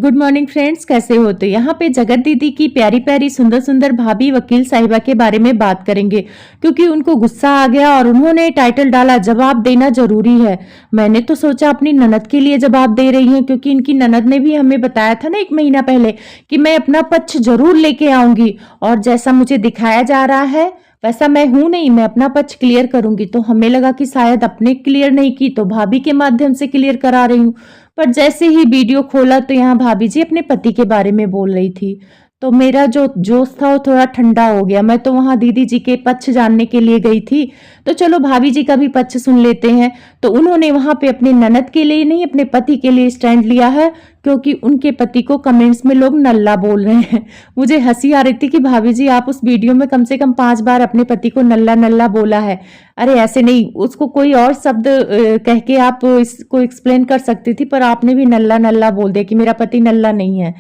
Good morning friends, कैसे हो? तो यहाँ पे जगत दीदी की प्यारी प्यारी सुंदर सुंदर भाभी वकील साहिबा के बारे में बात करेंगे, क्योंकि उनको गुस्सा आ गया और उन्होंने टाइटल डाला जवाब देना जरूरी है। मैंने तो सोचा अपनी ननद के लिए जवाब दे रही हैं, क्योंकि इनकी ननद ने भी हमें बताया था ना 1 महीना पहले कि मैं अपना पक्ष जरूर लेके आऊंगी, और जैसा मुझे दिखाया जा रहा है वैसा मैं हूं नहीं, मैं अपना पक्ष क्लियर करूंगी। तो हमें लगा कि शायद अपने क्लियर नहीं की तो भाभी के माध्यम से क्लियर करा रही हूँ। पर जैसे ही वीडियो खोला तो यहाँ भाभी जी अपने पति के बारे में बोल रही थी, तो मेरा जो जोश था वो थोड़ा ठंडा हो गया। मैं तो वहां दीदी जी के पक्ष जानने के लिए गई थी, तो चलो भाभी जी का भी पक्ष सुन लेते हैं। तो उन्होंने वहां पे अपने ननद के लिए नहीं, अपने पति के लिए स्टैंड लिया है, क्योंकि उनके पति को कमेंट्स में लोग नल्ला बोल रहे हैं। मुझे हंसी आ रही थी कि भाभी जी आप उस वीडियो में कम से कम 5 बार अपने पति को नल्ला नल्ला बोला है। अरे ऐसे नहीं, उसको कोई और शब्द कह के आप इसको एक्सप्लेन कर सकती थी, पर आपने भी नल्ला नल्ला बोल दिया कि मेरा पति नल्ला नहीं है।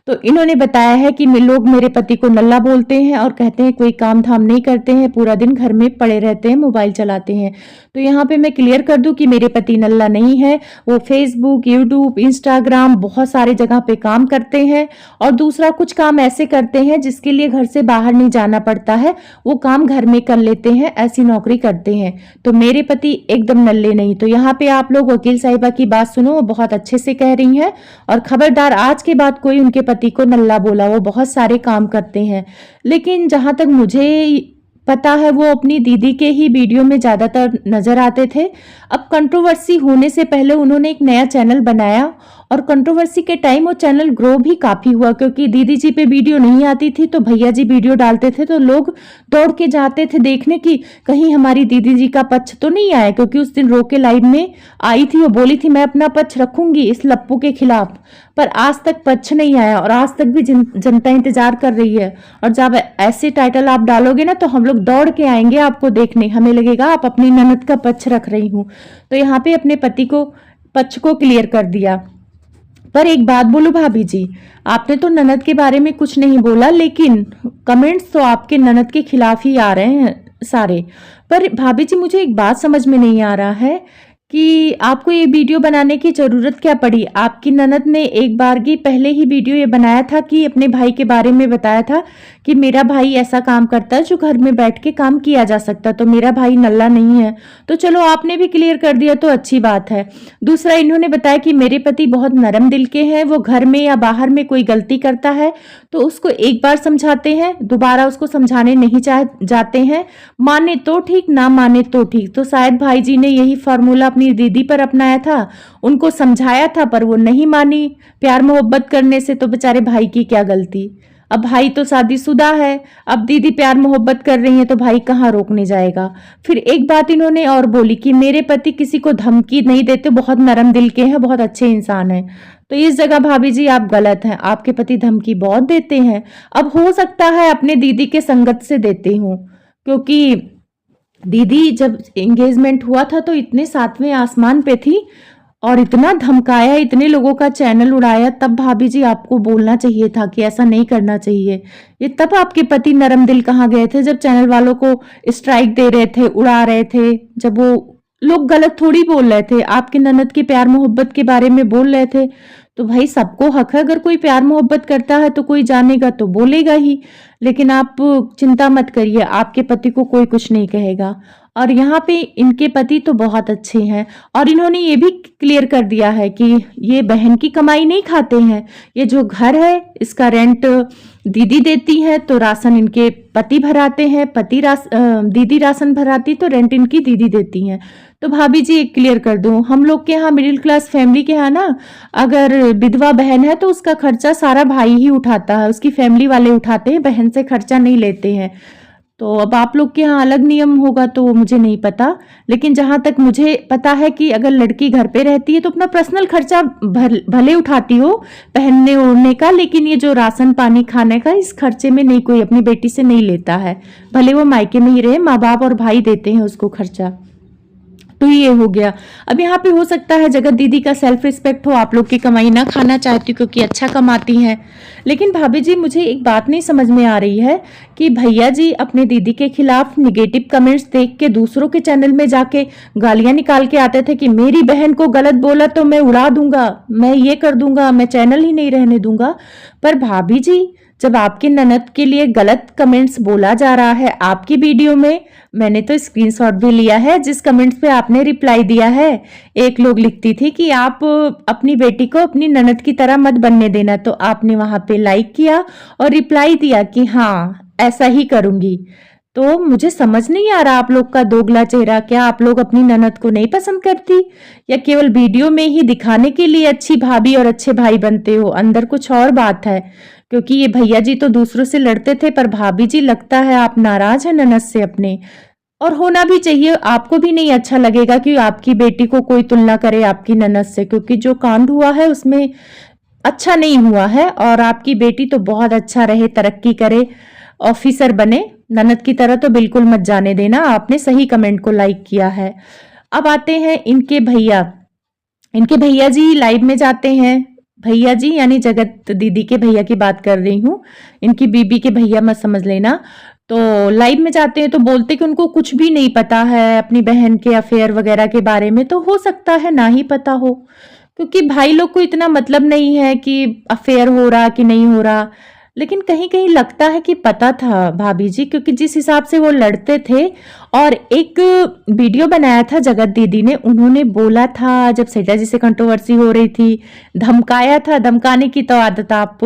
तो इन्होंने बताया है कि लोग मेरे पति को नल्ला बोलते हैं और कहते हैं कोई काम धाम नहीं करते हैं, पूरा दिन घर में पड़े रहते हैं, मोबाइल चलाते हैं। तो यहाँ पे मैं क्लियर कर दूं कि मेरे पति नल्ला नहीं है। वो फेसबुक, यूट्यूब, इंस्टाग्राम बहुत सारे जगह पे काम करते हैं, और दूसरा कुछ काम ऐसे करते हैं जिसके लिए घर से बाहर नहीं जाना पड़ता है, वो काम घर में कर लेते हैं, ऐसी नौकरी करते हैं। तो मेरे पति एकदम नल्ले नहीं। तो यहाँ पे आप लोग वकील साहिबा की बात सुनो, वो बहुत अच्छे से कह रही हैं, और खबरदार आज के बाद कोई उनके पति को नल्ला बोला, वो बहुत सारे काम करते हैं। लेकिन जहां तक मुझे पता है वो अपनी दीदी के ही वीडियो में ज्यादातर नजर आते थे। अब कंट्रोवर्सी होने से पहले उन्होंने एक नया चैनल बनाया, और कंट्रोवर्सी के टाइम वो चैनल ग्रो भी काफी हुआ, क्योंकि दीदी जी पे वीडियो नहीं आती थी तो भैया जी वीडियो डालते थे, तो लोग दौड़ के जाते थे देखने की कहीं हमारी दीदी जी का पक्ष तो नहीं आया। क्योंकि उस दिन रो के लाइव में आई थी, वो बोली थी मैं अपना पक्ष रखूंगी इस लप्पू के खिलाफ, पर आज तक पक्ष नहीं आया, और आज तक भी जनता इंतजार कर रही है। और जब ऐसे टाइटल आप डालोगे ना तो हम लोग दौड़ के आएंगे आपको देखने, हमें लगेगा आप अपनी ननद का पक्ष रख रही हूँ। तो यहाँ पे अपने पति को पक्ष को क्लियर कर दिया। पर एक बात बोलो भाभी जी, आपने तो ननद के बारे में कुछ नहीं बोला, लेकिन कमेंट्स तो आपके ननद के खिलाफ ही आ रहे हैं सारे। पर भाभी जी मुझे एक बात समझ में नहीं आ रहा है कि आपको ये वीडियो बनाने की जरूरत क्या पड़ी। आपकी ननद ने एक बार की पहले ही वीडियो ये बनाया था कि अपने भाई के बारे में बताया था कि मेरा भाई ऐसा काम करता है जो घर में बैठ के काम किया जा सकता, तो मेरा भाई नल्ला नहीं है। तो चलो आपने भी क्लियर कर दिया तो अच्छी बात है। दूसरा इन्होंने बताया कि मेरे पति बहुत नरम दिल के हैं, वो घर में या बाहर में कोई गलती करता है तो उसको एक बार समझाते हैं, दोबारा उसको समझाने नहीं जाते हैं, माने तो ठीक ना माने तो ठीक। तो शायद भाई जी ने यही फॉर्मूला अपनी दीदी पर अपनाया था, उनको समझाया था पर वो नहीं मानी। प्यार मोहब्बत करने से तो बेचारे भाई की क्या गलती। अब भाई तो शादीशुदा है, अब दीदी प्यार मोहब्बत कर रही है तो भाई कहाँ रोकने जाएगा। फिर एक बात इन्होंने और बोली कि मेरे पति किसी को धमकी नहीं देते, बहुत नरम दिल के हैं, बहुत अच्छे इंसान हैं। तो इस जगह भाभी जी आप गलत हैं, आपके पति धमकी बहुत देते हैं। अब हो सकता है अपने दीदी के संगत से देते हूँ, क्योंकि दीदी जब एंगेजमेंट हुआ था तो इतने 7वें आसमान पे थी और इतना धमकाया, इतने लोगों का चैनल उड़ाया, तब भाभी जी आपको बोलना चाहिए था कि ऐसा नहीं करना चाहिए। ये तब आपके पति नरम दिल कहाँ गए थे जब चैनल वालों को स्ट्राइक दे रहे थे, उड़ा रहे थे, जब वो लोग गलत थोड़ी बोल रहे थे, आपके ननद के प्यार मोहब्बत के बारे में बोल रहे थे। तो भाई सबको हक है, अगर कोई प्यार मोहब्बत करता है तो कोई जानेगा तो बोलेगा ही। लेकिन आप चिंता मत करिए, आपके पति को कोई कुछ नहीं कहेगा। और यहाँ पे इनके पति तो बहुत अच्छे हैं, और इन्होंने ये भी क्लियर कर दिया है कि ये बहन की कमाई नहीं खाते हैं, ये जो घर है इसका रेंट दीदी देती है तो राशन इनके पति भराते हैं, दीदी राशन भराती तो रेंट इनकी दीदी देती हैं। तो भाभी जी एक क्लियर कर दूं, हम लोग के यहाँ मिडिल क्लास फैमिली के यहाँ ना, अगर विधवा बहन है तो उसका खर्चा सारा भाई ही उठाता है, उसकी फैमिली वाले उठाते हैं, बहन से खर्चा नहीं लेते हैं। तो अब आप लोग के यहाँ अलग नियम होगा तो मुझे नहीं पता, लेकिन जहां तक मुझे पता है कि अगर लड़की घर पे रहती है तो अपना पर्सनल खर्चा भले उठाती हो पहनने ओढ़ने का, लेकिन ये जो राशन पानी खाने का इस खर्चे में नहीं कोई अपनी बेटी से नहीं लेता है, भले वो मायके में ही रहे, माँ बाप और भाई देते हैं उसको खर्चा। तो ये हो गया। अब यहाँ पे हो सकता है जगत दीदी का सेल्फ रिस्पेक्ट हो, आप लोग की कमाई ना खाना चाहती क्योंकि अच्छा कमाती हैं। लेकिन भाभी जी मुझे एक बात नहीं समझ में आ रही है कि भैया जी अपने दीदी के खिलाफ निगेटिव कमेंट्स देख के दूसरों के चैनल में जाके गालियां निकाल के आते थे कि मेरी बहन को गलत बोला तो मैं उड़ा दूंगा, मैं ये कर दूंगा, मैं चैनल ही नहीं रहने दूंगा। पर भाभी जी जब आपकी ननद के लिए गलत कमेंट्स बोला जा रहा है आपकी वीडियो में, मैंने तो स्क्रीनशॉट भी लिया है जिस कमेंट्स पे आपने रिप्लाई दिया है। एक लोग लिखती थी कि आप अपनी बेटी को अपनी ननद की तरह मत बनने देना, तो आपने वहां पे लाइक किया और रिप्लाई दिया कि हाँ ऐसा ही करूंगी। तो मुझे समझ नहीं आ रहा आप लोग का दोगला चेहरा, क्या आप लोग अपनी ननद को नहीं पसंद करती या केवल वीडियो में ही दिखाने के लिए अच्छी भाभी और अच्छे भाई बनते हो, अंदर कुछ और बात है? क्योंकि ये भैया जी तो दूसरों से लड़ते थे, पर भाभी जी लगता है आप नाराज हैं ननद से अपने। और होना भी चाहिए, आपको भी नहीं अच्छा लगेगा कि आपकी बेटी को कोई तुलना करे आपकी ननद से, क्योंकि जो कांड हुआ है उसमें अच्छा नहीं हुआ है। और आपकी बेटी तो बहुत अच्छा रहे, तरक्की करे, ऑफिसर बने, ननद की तरह तो बिल्कुल मत जाने देना। आपने सही कमेंट को लाइक किया है। अब आते हैं इनके भैया। इनके भैया जी लाइव में जाते हैं, भैया जी यानी जगत दीदी के भैया की बात कर रही हूँ, इनकी बीबी के भैया मत समझ लेना। तो लाइव में जाते हैं तो बोलते कि उनको कुछ भी नहीं पता है अपनी बहन के अफेयर वगैरह के बारे में। तो हो सकता है ना ही पता हो, क्योंकि भाई लोग को इतना मतलब नहीं है कि अफेयर हो रहा कि नहीं हो रहा। लेकिन कहीं कहीं लगता है कि पता था भाभी जी, क्योंकि जिस हिसाब से वो लड़ते थे। और एक वीडियो बनाया था जगत दीदी ने, उन्होंने बोला था जब सेठा जी से कंट्रोवर्सी हो रही थी, धमकाया था, धमकाने की तो आदत आप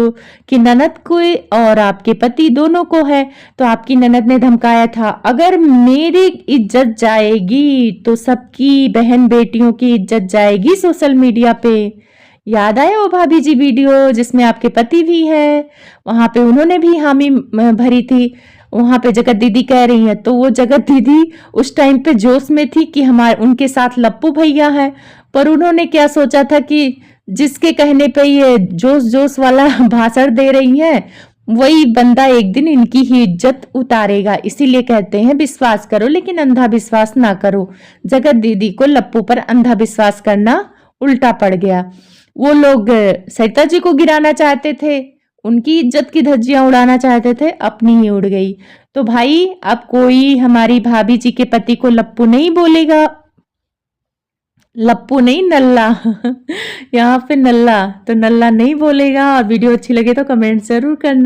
की ननद को और आपके पति दोनों को है। तो आपकी ननद ने धमकाया था अगर मेरी इज्जत जाएगी तो सबकी बहन बेटियों की इज्जत जाएगी सोशल मीडिया पे। याद आया वो भाभी जी वीडियो जिसमें आपके पति भी है? वहां पे उन्होंने भी हामी भरी थी। वहां पे जगत दीदी कह रही है, तो वो जगत दीदी उस टाइम पे जोश में थी कि हमारे उनके साथ लप्पू भैया है। पर उन्होंने क्या सोचा था कि जिसके कहने पे ये जोश जोश वाला भाषण दे रही है वही बंदा एक दिन इनकी ही इज्जत उतारेगा। इसीलिए कहते हैं विश्वास करो लेकिन अंधा विश्वास ना करो। जगत दीदी को लप्पू पर अंधा विश्वास करना उल्टा पड़ गया। वो लोग सरिता जी को गिराना चाहते थे, उनकी इज्जत की धज्जियां उड़ाना चाहते थे, अपनी ही उड़ गई। तो भाई अब कोई हमारी भाभी जी के पति को लप्पू नहीं बोलेगा, लप्पू नहीं नल्ला यहाँ पे नल्ला, तो नल्ला नहीं बोलेगा। और वीडियो अच्छी लगे तो कमेंट जरूर करना।